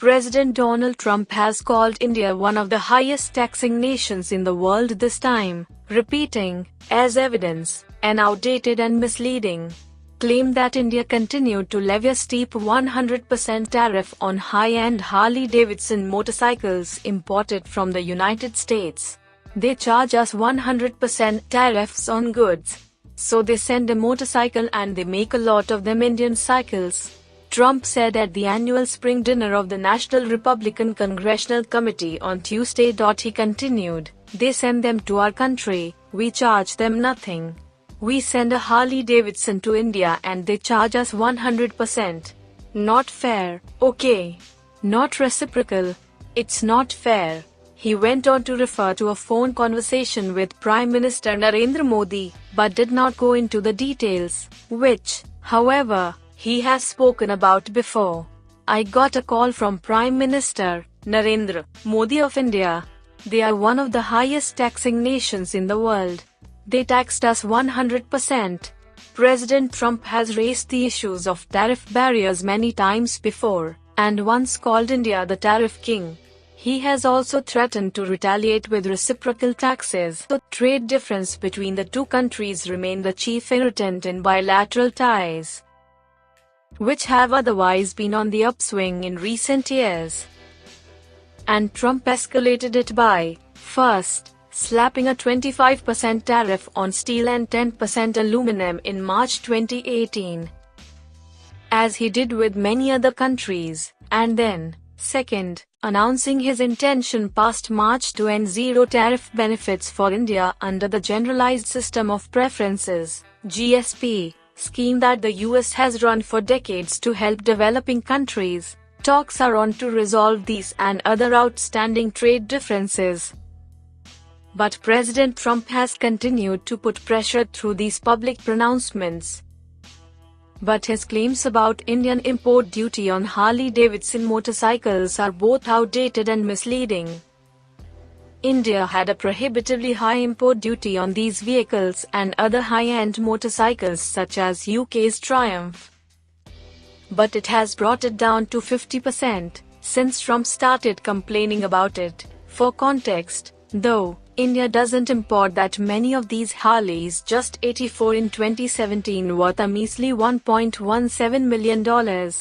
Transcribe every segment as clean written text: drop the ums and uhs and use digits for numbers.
President Donald Trump has called India one of the highest taxing nations in the world this time, repeating, as evidence, an outdated and misleading claim that India continued to levy a steep 100% tariff on high-end Harley Davidson motorcycles imported from the United States. They charge us 100% tariffs on goods. So they send a motorcycle and they make a lot of them Indian cycles, Trump said at the annual spring dinner of the National Republican Congressional Committee on Tuesday. He continued, "They send them to our country, we charge them nothing. We send a Harley Davidson to India and they charge us 100%. Not fair, okay? Not reciprocal. It's not fair." He went on to refer to a phone conversation with Prime Minister Narendra Modi, but did not go into the details, which, however, he has spoken about before. "I got a call from Prime Minister Narendra Modi of India. They are one of the highest taxing nations in the world. They taxed us 100%. President Trump has raised the issues of tariff barriers many times before, and once called India the tariff king. He has also threatened to retaliate with reciprocal taxes. The trade difference between the two countries remain the chief irritant in bilateral ties, which have otherwise been on the upswing in recent years. And Trump escalated it by, first, slapping a 25% tariff on steel and 10% aluminum in March 2018, as he did with many other countries, and then, second, announcing his intention past March to end zero tariff benefits for India under the Generalized System of Preferences (GSP) scheme that the US has run for decades to help developing countries. Talks are on to resolve these and other outstanding trade differences. But President Trump has continued to put pressure through these public pronouncements. But his claims about Indian import duty on Harley-Davidson motorcycles are both outdated and misleading. India had a prohibitively high import duty on these vehicles and other high-end motorcycles such as UK's Triumph. But it has brought it down to 50% since Trump started complaining about it. For context, though, India doesn't import that many of these Harleys, just 84 in 2017, worth a measly $1.17 million.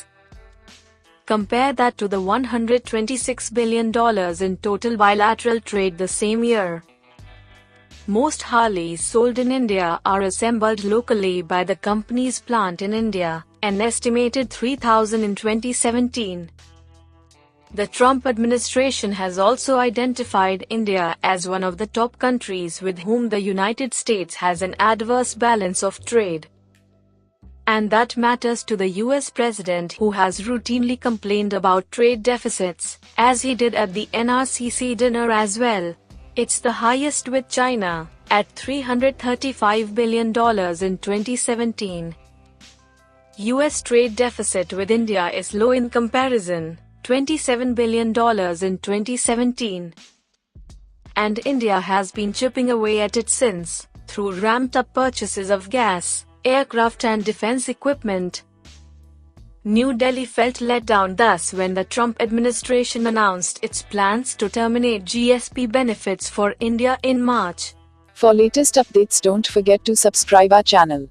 Compare that to the $126 billion in total bilateral trade the same year. Most Harleys sold in India are assembled locally by the company's plant in India, an estimated 3,000 in 2017. The Trump administration has also identified India as one of the top countries with whom the United States has an adverse balance of trade. And that matters to the US president, who has routinely complained about trade deficits, as he did at the NRCC dinner as well. It's the highest with China, at $335 billion in 2017. US trade deficit with India is low in comparison, $27 billion in 2017. And India has been chipping away at it since, through ramped-up purchases of gas, aircraft and defense equipment. New Delhi felt let down thus when the Trump administration announced its plans to terminate GSP benefits for India in March. For latest updates, don't forget to subscribe our channel.